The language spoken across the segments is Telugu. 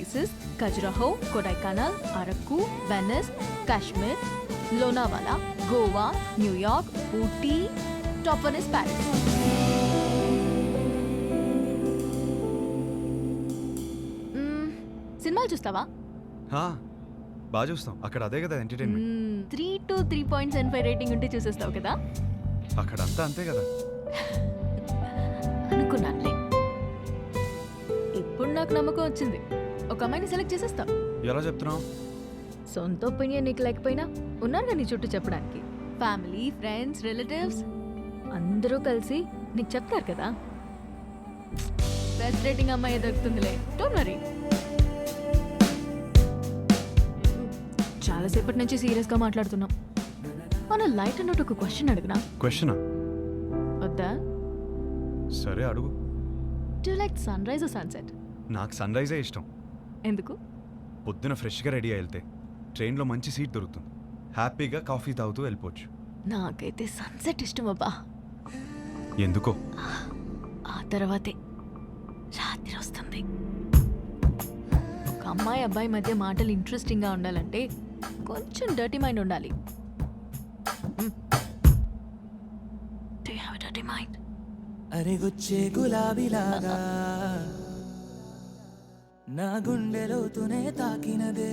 places: Khajuraho, Kodaikanal, Araku, Venice, Kashmir, Lonavala, Goa, New York, Ooty. Top one is Paris. సినిమాలు చూస్తావా? బాగా చూస్తాం. అక్కడ అదే కదా ఎంటర్టైన్మెంట్. 3 to 3.75 రేటింగ్ ఉంటే చూసేస్తావు కదా? అక్కడ అంతా అంతే కదా. అనుకున్నానులే. ఇప్పుడు నాకు నమ్మకం వచ్చింది. ఒక అమ్మాయిని సెలెక్ట్ చేసేస్తావు. ఎలా చెప్తున్నావు? సొంత ఒపీనియన్ నీకు లేకపోయినా ఉన్నారుగా నీ చుట్టూ చెప్పడానికి. ఫ్యామిలీ, ఫ్రెండ్స్, రిలేటివ్స్ అందరూ కలిసి నీకు చెప్తారు కదా. బెస్ట్ రేటింగ్ అమ్మాయి దొరుకుతుందిలే. Don't worry. చాలాసేపటి నుంచి సీరియస్గా మాట్లాడుతున్నాం. మన లైట్ అన్నట్టు ఒక క్వశ్చన్ అడుగునా? క్వశ్చనా? వద్దా? సరే అడుగు. Do you like sunrise or sunset? నాకు సన్ రైజే ఇష్టం. ఎందుకు? పొద్దున ఫ్రెష్గా రెడీ అయి వెళ్తే ట్రైన్లో మంచి సీట్ దొరుకుతుంది. హ్యాపీగా కాఫీ తాగుతూ వెళ్ళిపోవచ్చు. నాకైతే సన్సెట్ ఇష్టం అబ్బా. ఎందుకో? ఆ తర్వాతే రాత్రి వస్తుంది. ఒక అమ్మాయి అబ్బాయి మధ్య మాటలు ఇంట్రెస్టింగ్గా ఉండాలంటే కొంచెం డర్టీ మైండ్ ఉండాలి. Do you have a dirty mind? అరే గుచ్చే గులాబీలాగా నా గుండెలోతునే తాకినదే.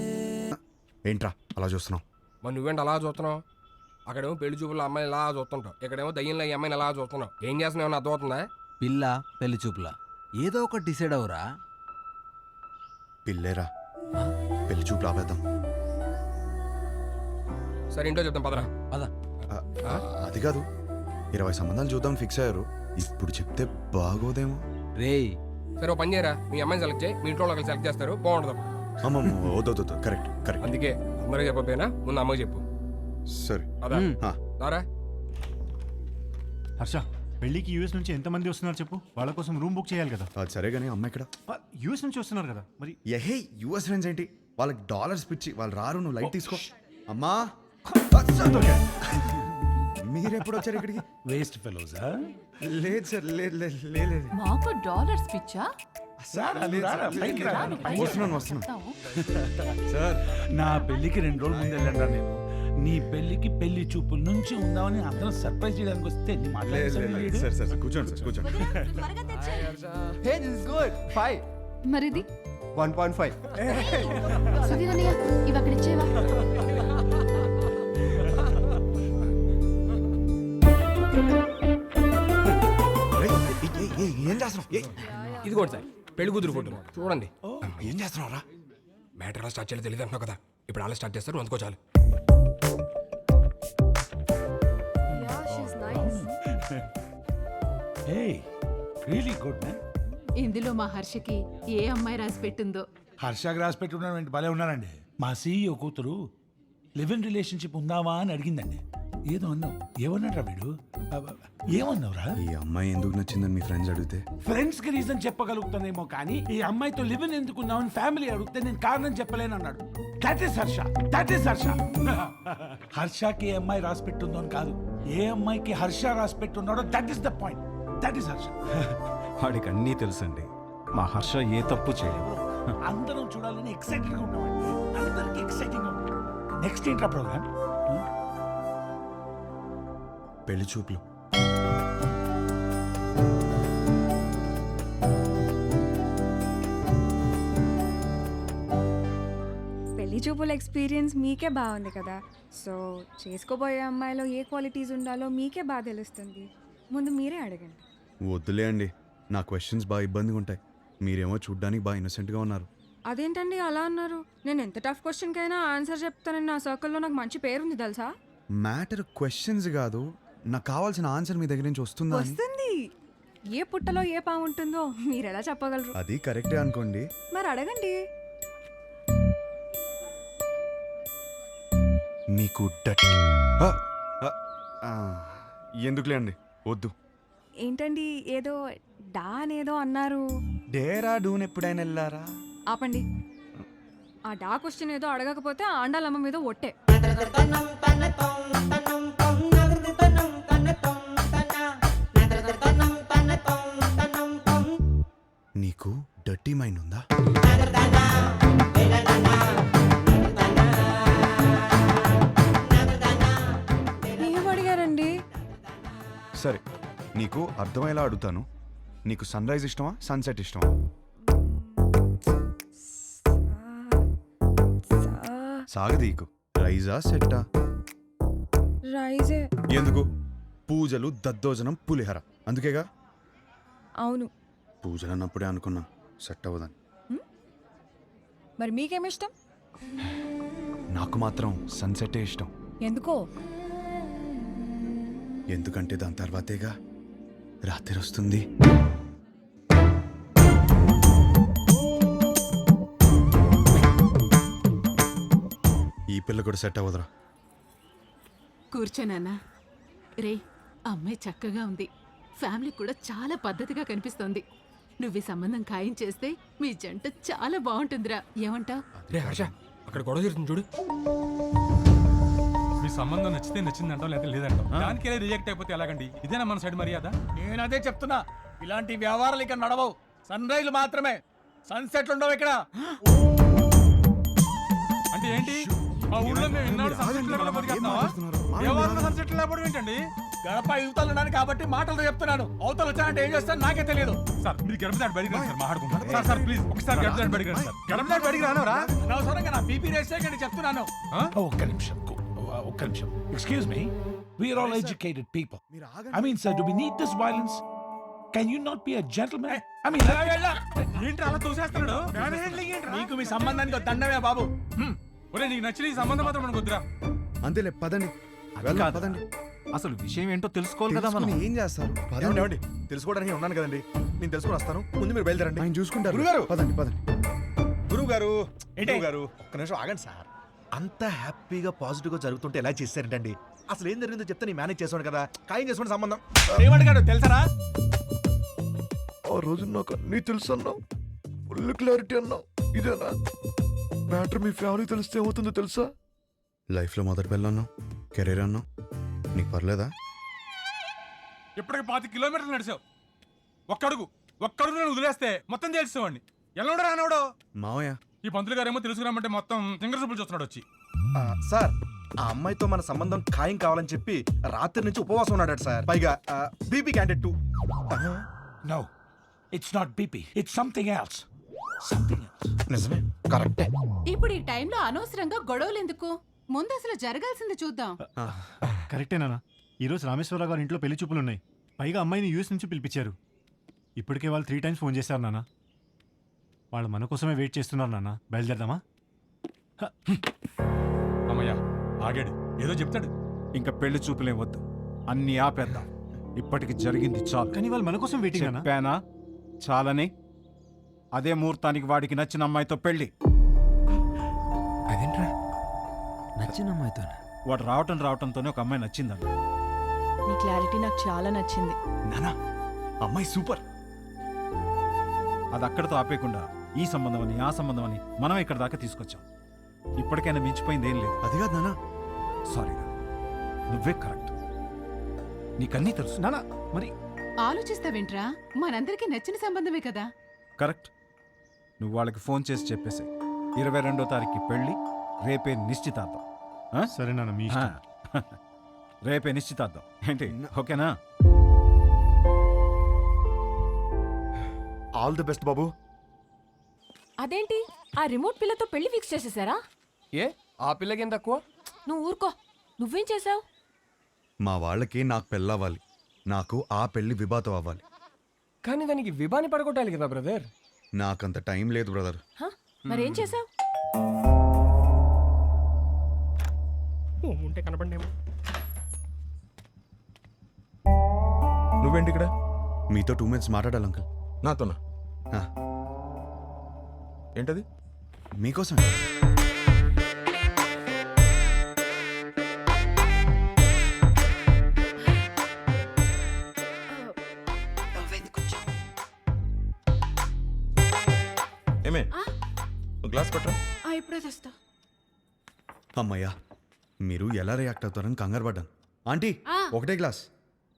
ఏంట్రా అలా చూస్తున్నావు? మరి నువ్వేంటి అలా చూస్తున్నావు? అక్కడేమో పెళ్లి చూపుల అమ్మాయిని ఇలా చూస్తుంటావు, ఇక్కడేమో దయ్యంలో ఈ అమ్మాయిని ఎలా చూస్తున్నావు. ఏం చేస్తున్నావు? అర్థమవుతుందా? పిల్ల పెళ్లి చూపులా ఏదో ఒకటి డిసైడ్ అవురా. పిల్లేరా, పెళ్లి చూపు ఆపేద్దాం. సరే ఇంట్లో చెప్తాం పదరా. పద. అది కాదు, 20 సంబంధాలు చూద్దాం ఫిక్స్ అయ్యారు. ఇప్పుడు చెప్తే బాగోదేమో. రేయ్ సరే ఓ పని చేయరా, మీ అమ్మాయిని సెలెక్ట్ చేయి, మీ ఇంట్లో వాళ్ళకి సెలెక్ట్ చేస్తారు, బాగుంటుంది. అమ్మమ్మ వద్దు. కరెక్ట్. అందుకే అందరూ చెప్పకపోయినా ముందు అమ్మకి చెప్పు. సరే అదా దారా. హర్ష, పెళ్ళికి యూఎస్ నుంచి ఎంతమంది వస్తున్నారు చెప్పు. వాళ్ళ కోసం రూమ్ బుక్ చేయాలి కదా. అది సరే కానీ అమ్మ ఇక్కడ యూఎస్ నుంచి వస్తున్నారు కదా మరి. ఏహే యూఎస్ ఫ్రెండ్స్ ఏంటి, వాళ్ళకి డాలర్స్ పిచ్చి, వాళ్ళు రారు. నువ్వు లైట్ తీసుకో. అమ్మా మీరెప్పుడు వచ్చారు ఇక్కడికి? వేస్ట్ ఫెలోసా? లేదు సార్, లేదు. మాకు డాలర్స్ పిచ్చా? వస్తున్నాను సార్. నా పెళ్లికి 2 రోజుల ముందు వెళ్ళండి నేను. నీ పెళ్లికి పెళ్లి చూపుల నుంచి ఉందామని అందరం సర్ప్రైజ్ చేయడానికి వస్తే సార్ కూర్చోండి. Hey, this is good. 5. మరిది 1.5. సుధీరన్నయ్య ఇవి అక్కడ ఇచ్చేవా? ఏం చేస్తున్నావు? ఇదిగోండి సార్ పెళ్లి కూతురు ఫోటో చూడండి. ఏం చేస్తున్నావురా? మ్యాటర్ ఎలా స్టార్ట్ చేయాలో తెలియదు అంటున్నావు కదా, ఇప్పుడు అలా స్టార్ట్ చేస్తారు, అందుకో చాలు. Really good man. ఇందులో మా హర్షకి ఏ అమ్మాయి రాసి పెట్టిందో. హర్ష రాసి పెట్టుకున్నాడు, భలే ఉన్నారండి. మా సీఈఓ కూతురు లివ్ ఇన్ రిలేషన్షిప్ ఉందావా అని అడిగిందండి. ఏదో అన్నావు. ఏమన్నాడ్రా వీడు? ఏమన్నావురా? ఈ అమ్మాయి ఎందుకు నచ్చిందని మీ ఫ్రెండ్స్ అడిగితే ఫ్రెండ్స్ కి రీజన్ చెప్పగలుగుతానేమో కానీ ఈ అమ్మాయితో లివ్ ఇన్ ఎందుకున్నావని ఫ్యామిలీ అడిగితే నేను కారణం చెప్పలేను అన్నాడు. That is Harsha. హర్షకి ఏ అమ్మాయి రాసి పెట్టుందో అని కాదు, ఏ అమ్మాయికి హర్ష రాసి పెట్టున్నాడో that is the point. That is Harsha. వాడికి అన్నీ తెలుసండి. మా హర్ష ఏ తప్పు చేయలేదు. అందరం చూడాలని ఎక్సైటెడ్ గా ఉన్నామండి. అందరికి ఎక్సైటింగ్ గా ఉంది. నెక్స్ట్ ఏంట్రా ప్రోగ్రామ్? పెళ్లి చూపులు. పెళ్లి చూపుల ఎక్స్పీరియన్స్ మీకే బాగుంది కదా. సో చేసుకోబోయే అమ్మాయిలో ఏ క్వాలిటీస్ ఉండాలో మీకే బాగా తెలుస్తుంది. ముందు మీరే అడగండి. వద్దులే అండి, నా క్వశ్చన్స్ బాగా ఇబ్బందిగా ఉంటాయి. మీరేమో చూడ్డానికి బాగా ఇన్నోసెంట్గా ఉన్నారు. అదేంటండి అలా అన్నారు? నేను ఎంత టఫ్ క్వశ్చన్కైనా ఆన్సర్ చెప్తానని నా సర్కిల్లో నాకు మంచి పేరుంది తెలుసా. మ్యాటర్ క్వశ్చన్స్ కాదు, నాకు కావాల్సిన ఆన్సర్ మీ దగ్గర నుంచి వస్తుందా? వస్తుంది. ఏ పుట్టలో ఏ పాము ఉంటుందో మీరు ఎలా చెప్పగలరు? అది కరెక్టే అనుకోండి. మరి అడగండి. మీకు ఎందుకులే అండి, వద్దు. ఏంటండి ఏదో డా అనేదో అన్నారు? డేరా డూన్ ఎప్పుడైనా వెళ్ళారా? ఆపండి. ఆ డా క్వశ్చన్ ఏదో అడగకపోతే ఆండాలమ్మ మీద ఒట్టే. నీకు డర్టీ మైండ్ ఉందా? నీకు అర్థమయ్యేలా అడుగుతాను, నీకు సన్ రైజ్ ఇష్టమా సన్సెట్ ఇష్టమా? సాగదీకు రైజా సెట్టా? రైజే. ఎందుకు? పూజలు, దద్దోజనం, పులిహర అందుకేగా. అవును. పూజలు అన్నప్పుడే అనుకున్నా సెట్ అవ్వదని. మరి మీకేమిష్టం? నాకు మాత్రం సన్సెటే ఇష్టం. ఎందుకో? ఎందుకంటే దాని తర్వాతేగా రాత్రి వస్తుంది. ఈ పిల్ల కూడా సెట్ అవ్వదురా. కూర్చోనన్నా. రే, అమ్మాయి చక్కగా ఉంది. ఫ్యామిలీ కూడా చాలా పద్ధతిగా కనిపిస్తోంది. నువ్వు ఈ సంబంధం ఖాయం చేస్తే మీ జంట చాలా బాగుంటుందిరా. ఏమంటావ్? రే హర్ష, అక్కడ గొడవ జరుగుతుంది చూడు. మీ సంబంధం నచ్చితే నచ్చిందంటాం, లేదా లేదంటాం. దానికే రిజెక్ట్ అయిపోతే ఎలాగండి? ఇదేనా మన సైడ్ మర్యాద? నేను అదే చెప్తున్నా, ఇలాంటి వ్యవహారాలు ఇక్కడ నడవవు. సన్ రైజ్ మాత్రమే, సన్సెట్లు ఉండవు ఇక్కడ. అంటే ఏంటి? మా ఊళ్ళో మేము ఇన్నాళ్ళు సన్సెట్ లేకుండా బతికేస్తున్నావా? దేవాలయంలో సన్సెట్ లేకపోవడం ఏంటండి? గడప యువతలు ఉన్నాను కాబట్టి మాటలు చెప్తున్నాను. అవతలు వచ్చానంటే ఏం చేస్తాను నాకే తెలియదు. సార్ మీరు గడప దాటి బయటికి రండి సార్, మాట్లాడుకుంటాం. సార్ సార్ ప్లీజ్ ఒకసారి గడప దాటి బయటికి రండి సార్. గడప దాటి బయటికి రానవరా? అనవసరంగా నా బీపీ రేస్ చేయకండి చెప్తున్నాను. ఒక్క నిమిషం. Excuse me, we are all educated people. I mean sir, do we need this violence? Can you not be a gentlemen? I mean ఏంటి అలా తోసేస్తున్నాడు? నీకు మీ సంబంధానికి ఒక దండమే బాబు. ఒరే నీకు నచ్చిన ఈ సంబంధం మాత్రం మనకు వద్దురా. అంతేలే, పదండి. వెళ్దాం, పదండి. అసలు విషయం ఏంటో తెలుసుకోవాలి కదా మనం. ఏం చేస్తారు? ఏమండి తెలుసుకోవడానికి ఉన్నాను కదండి, నేను తెలుసుకొని వస్తాను. ముందు మీరు బయలుదేరండి. ఆయన చూసుకుంటారు. గురుగారు! పదండి పదండి. గురుగారు గురుగారు ఒక్క నిమిషం ఆగండి సార్. అంత హ్యాపీగా పాజిటివ్ గా జరుగుతుంటే ఎలా చేశారంటండి? అసలు ఏం జరిగిందో చెప్తే నేను మేనేజ్ చేసాను కదా. ఖాయం చేసుకోండి సంబంధం. ఏమడిగాడు తెలుసరా? ఆ రోజు నాకు అన్నీ తెలుసు అన్నావు, ఫుల్ క్లారిటీ అన్నావు. ఇదేనా మ్యాటర్? మీ ఫ్యామిలీ తెలిస్తే ఏమవుతుందో తెలుసా? లైఫ్లో మొదటి పిల్ల అన్నావు, కెరీర్ అన్నావు, నీకు పర్లేదా? ఇప్పటికి 5 కిలోమీటర్లు నడిచావు. ఒక్కడుగు నేను వదిలేస్తే మొత్తం తెలుసుకోండి. ఎలా రానవడో మావయ్య, ఈ పంతులు గారేమో తెలుసుకురామంటే మొత్తం సింగర్ చూపులు చూస్తున్నాడు వచ్చి. సార్, ఆ అమ్మాయితో మన సంబంధం ఖాయం కావాలని చెప్పి రాత్రి నుంచి ఉపవాసం ఉన్నాడు సార్. పైగా BP candidate 2. No, it's not BP, it's something else. Something else. నిజమే, కరెక్టే. ఇప్పుడు ఈ టైంలో అనవసరంగా గొడవలు ఎందుకు? ముందు అసలు జరగాల్సింది చూద్దాం. కరెక్టేనా? ఈరోజు రామేశ్వరరావు గారి ఇంట్లో పెళ్లి చూపులు ఉన్నాయి. పైగా అమ్మాయిని యూఎస్ నుంచి పిలిపించారు. ఇప్పటికే వాళ్ళు 3 times ఫోన్ చేశారు నాన్న. వాళ్ళు మన కోసమే వెయిట్ చేస్తున్నారు నాన్న. బయలుదేరదామా? అమ్మయ్యా ఆగాడు, ఏదో చెప్తాడు. ఇంకా పెళ్లి చూపులేం వద్దు, అన్ని ఆపేద్దాం. ఇప్పటికి జరిగింది చాలు. కానీ వాళ్ళు మన కోసం వెయిటింగ్ అన్న. చెప్పానా చాలని? అదే ముహూర్తానికి వాడికి నచ్చిన అమ్మాయితో పెళ్లి. అదేంట్రా నచ్చిన అమ్మాయితో? వాడు రావటంతోనే ఒక అమ్మాయి నచ్చిందన్న. నీ క్లారిటీ నాకు చాలా నచ్చింది. నానా, అమ్మాయి సూపర్. అది అక్కడితో ఆపేయకుండా ఈ సంబంధం అని ఆ సంబంధం అని మనం ఇక్కడ దాకా తీసుకొచ్చాం. ఇప్పటికైనా మించిపోయింది ఏం లేదు. అది కాదు నాన్న. సారీరా, నువ్వే కరెక్ట్. నీకన్నీ తెలుసు. నాన్న మరి ఆలోచిస్తావేంట్రా? మనందరికీ నచ్చిన సంబంధమే కదా. కరెక్ట్. నువ్వు వాళ్ళకి ఫోన్ చేసి చెప్పేసి 22వ తారీఖు పెళ్లి, రేపే నిశ్చితార్థం. ఆ? సరే నాన్న, మీ ఆ. ఇష్టం. రేపే నిశ్చితార్థం. ఏంటి, ఓకేనా? ఆల్ ది బెస్ట్ బాబు. అదేంటి, ఆ రిమోట్ పిల్లతో పెళ్లి ఫిక్స్ చేసేసారా? ఏ ఆ పిల్లకి ఏం తక్కువ? నువ్వు ఊరుకో. నువ్వేం చేసావు? మా వాళ్ళకి నాకు పెళ్ళవ్వాలి, నాకు ఆ పెళ్లి విభాతం అవ్వాలి. కానీ దానికి విభాని పడగొట్టాలి కదా బ్రదర్. నాకంత టైం లేదు బ్రదర్. మరేం చేసావు? ఉంటే కనపడేమో. నువ్వేంటి ఇక్కడ? మీతో 2 minutes మాట్లాడాలి అంకుల్. నాతోనా? ఆ, ఏంటది? మీకోసం. ఏమే గ్లాస్ పట్టా. ఇప్పుడే తెస్తా. అమ్మయ్యా, మీరు ఎలా రియాక్ట్ అవుతారని కంగారు పడ్డాను. ఆంటీ, ఒకటే గ్లాస్.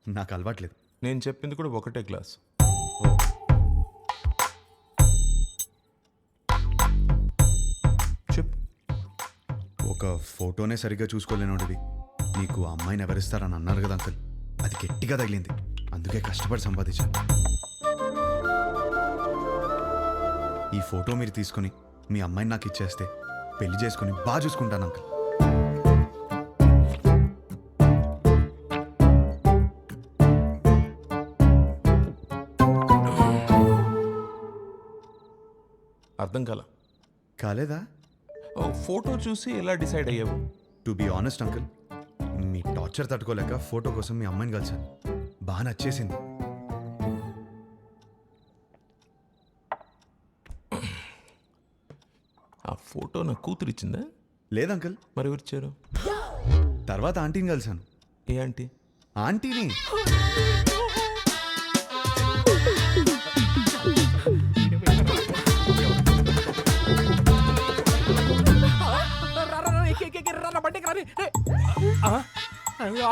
నాకు అలవాట్లేదు. నేను చెప్పింది కూడా ఒకటే గ్లాస్. చెప్పు. ఒక ఫోటోనే సరిగ్గా చూసుకోలేనోడివి నీకు ఆ అమ్మాయిని ఎవరిస్తారని అన్నారు కదా అంకుల్. అది గట్టిగా తగిలింది. అందుకే కష్టపడి సంపాదించాను. ఈ ఫోటో మీరు తీసుకొని మీ అమ్మాయిని నాకు ఇచ్చేస్తే పెళ్లి చేసుకుని బాగా చూసుకుంటాను అంకుల్. అర్థం కాల. కాలేదా? ఫోటో చూసి ఎలా డిసైడ్ అయ్యావు? టు బీ ఆనెస్ట్ అంకుల్, మీ టార్చర్ తట్టుకోలేక ఫోటో కోసం మీ అమ్మాయిని కలిసాను. బాగా నచ్చేసింది. ఆ ఫోటో నా కూతురు ఇచ్చిందా? లేదు అంకుల్. మరి ఎవరు ఇచ్చారు? తర్వాత ఆంటీని కలిసాను. ఏ ఆంటీ? ఆంటీని.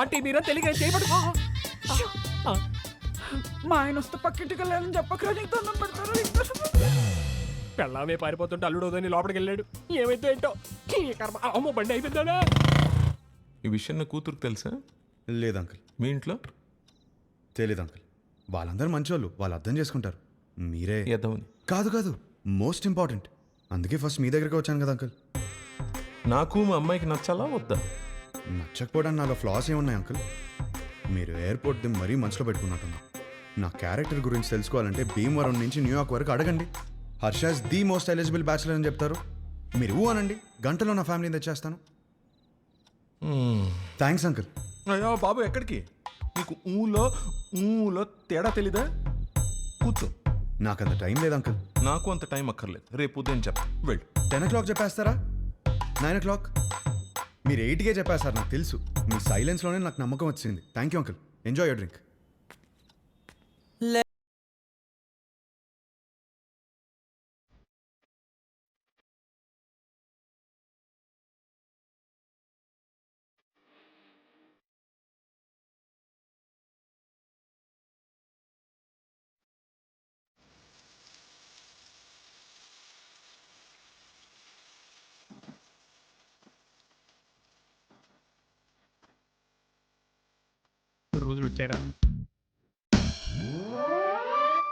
ఆంటీ మీరా తెలియక చేయబడు. మా ఆయన వస్తే పక్కింటికి వెళ్ళాలని చెప్పకరా, నీకు దండం పెడతారు. పెళ్ళామే పారిపోతుంటే అల్లుడోదని లోపలికి వెళ్ళాడు. ఏమైతే ఏంటో ఈ కర్మ. అమ్మో బండి అయిపోయిందా? ఈ విషయం నా కూతురుకు తెలుసా? లేదు అంకుల్. మీ ఇంట్లో? తెలీదు అంకుల్. వాళ్ళందరూ మంచోళ్ళు, వాళ్ళు అర్థం చేసుకుంటారు. మీరే ఎదవని. కాదు కాదు, మోస్ట్ ఇంపార్టెంట్. అందుకే ఫస్ట్ మీ దగ్గరికి వచ్చాను కదా అంకుల్. నాకు మా అమ్మాయికి నచ్చాలా వద్దా? నచ్చకపోవడానికి నాలో ఫ్లాస్ ఏమున్నాయి అంకుల్? మీరు ఎయిర్పోర్ట్ ది మరీ మనసులో పెట్టుకున్నట్టున్నా. నా క్యారెక్టర్ గురించి తెలుసుకోవాలంటే భీమవరం నుంచి న్యూయార్క్ వరకు అడగండి. Harsha's the most eligible bachelor అని చెప్తారు. మీరు ఊ అనండి, గంటలో నా ఫ్యామిలీని తెచ్చేస్తాను. Thanks uncle. అయ్యో బాబు, ఎక్కడికి? నీకు ఊలో తేడా తెలీదా? కూర్చో. నాకు అంత టైం లేదు అంకుల్. నాకు అంత టైం అక్కర్లేదు. రేపు ఉదయం చెప్ప. వెళ్ళు. 10 o'clock చెప్పేస్తారా? 9 o'clock? మీరు 8కే చెప్పేస్తారు, నాకు తెలుసు. మీ సైలెన్స్లోనే నాకు నమ్మకం వచ్చింది. Thank you uncle. Enjoy your drink. రోజులు వచ్చారా?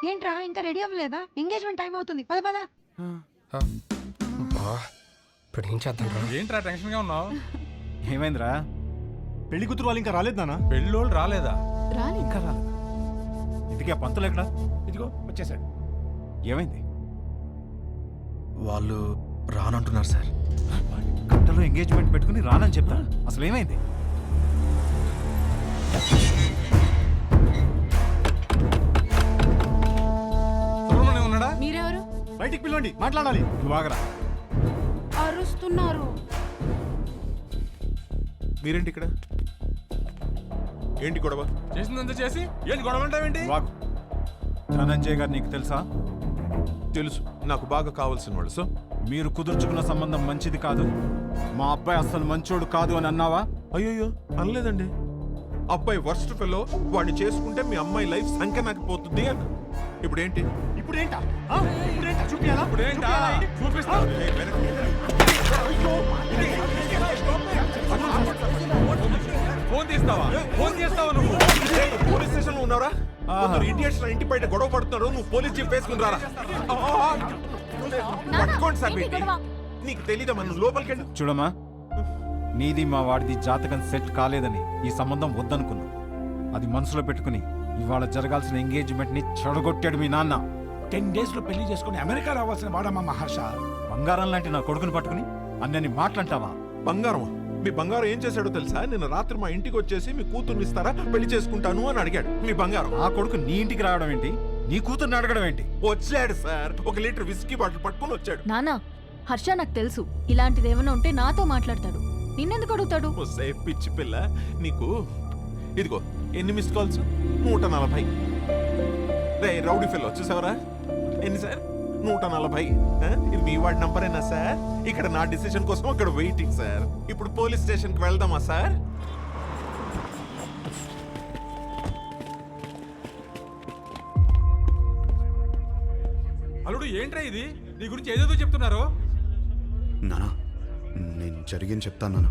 ఏంట్రా ఇంకా రెడీ అవ్వలేదా? ఎంగేజ్మెంట్ టైం అవుతుంది. పద పద. ఇప్పుడు ఏం చేద్దాం? ఏంట్రా టెన్షన్ గా ఉన్నావు? ఏమైందిరా? పెళ్లి కూతురు వాళ్ళు ఇంకా రాలేదు నాన్న. పెళ్ళోళ్ళు రాలేదా? ఇంకా రాలేదు. ఇందుకే ఆ పంతులు ఎక్కడా? ఇదిగో వచ్చేసాడు. ఏమైంది? వాళ్ళు రానంటున్నారు సార్. గంటలో ఎంగేజ్మెంట్ పెట్టుకుని రానని చెప్తా. అసలు ఏమైంది? సుబ్రహ్మణ్యం ఉన్నాడా? మీరెవరు? బయటికి పిలవండి, మాట్లాడాలి. నువ్వు ఆగరా. అరుస్తున్నారు. మీరేంటి ఇక్కడ? ఏంటి గొడవ? చేసిందంతా చేసి ఏంటి గొడవ అంటావేంటి? వాగు. ధనంజయ్ గారు నీకు తెలుసా? తెలుసు, నాకు బాగా కావాల్సిన వాళ్ళు. సో మీరు కుదుర్చుకున్న సంబంధం మంచిది కాదు, మా అబ్బాయి అసలు మంచోడు కాదు అని అన్నావా? అయ్యో అనలేదండి. అబ్బాయి వర్స్ట్ ఫెలో, వాడిని చేసుకుంటే మీ అమ్మాయి లైఫ్ సంఖ్య నాకు పోతుంది అన్న. ఇప్పుడేంటి? ఇప్పుడేంటా? చూపియాలా? ఇప్పుడేంటా? చూపిస్తా. ఫోన్ తీస్తావా? ఫోన్ చేస్తావా నువ్వు? పోలీస్ స్టేషన్ లో ఉన్నారా? ఇండియన్స్ ఇంటి బయట గొడవ పడుతున్నారు. నువ్వు పోలీస్ జీప్ వేసుకుని రారా. పట్టుకోండి సార్. నీకు తెలీదమ్మా, నువ్వు లోపలికి వెళ్ళి. చూడమ్మా, నీది మా వాడిది జాతకం సెట్ కాలేదని ఈ సంబంధం వద్దనుకున్నా. అది మనసులో పెట్టుకుని ఇవాళ జరగాల్సిన ఎంగేజ్మెంట్ ని చెడగొట్టాడు మీ నాన్న. 10 days లో పెళ్లి చేసుకుని అమెరికా రావాల్సిన వాడమ్మా మహర్ష. బంగారం లాంటి నా కొడుకుని పట్టుకుని అన్నని మాట్లాంటావా? బంగారం? మీ బంగారం ఏం చేశాడో తెలుసా? నిన్న రాత్రి మా ఇంటికి వచ్చేసి మీ కూతుర్ని ఇస్తారా, పెళ్లి చేసుకుంటాను అని అడిగాడు. మీ బంగారం. ఆ కొడుకు నీ ఇంటికి రావడం ఏంటి? నీ కూతుర్ని అడగడం ఏంటి? వచ్చాడు సార్, 1 లీటర్ విస్కీ బాటిల్ పట్టుకుని వచ్చాడు. నానా, హర్ష నాకు తెలుసు, ఇలాంటిది ఏమైనా ఉంటే నాతో మాట్లాడతాడు. నిన్నెందుకు అడుగుతాడు? పిచ్చి పిల్ల నీకు. ఇదిగో ఎన్ని మిస్డ్ కాల్స్? 140. రే రౌడీ ఫెల్లో, చూసావరా ఎన్ని సార్? 140. ఇది మీ వాడి నంబరేనా సార్? ఇక్కడ నా డిసిషన్ కోసం అక్కడ వెయిటింగ్ సార్. ఇప్పుడు పోలీస్ స్టేషన్ కి వెళ్దామా సార్? అల్లుడు ఏంట్రా ఇది? నీ గురించి ఏదేదో చెప్తున్నారు. నానా, నేను జరిగింది చెప్తాను నాన్న.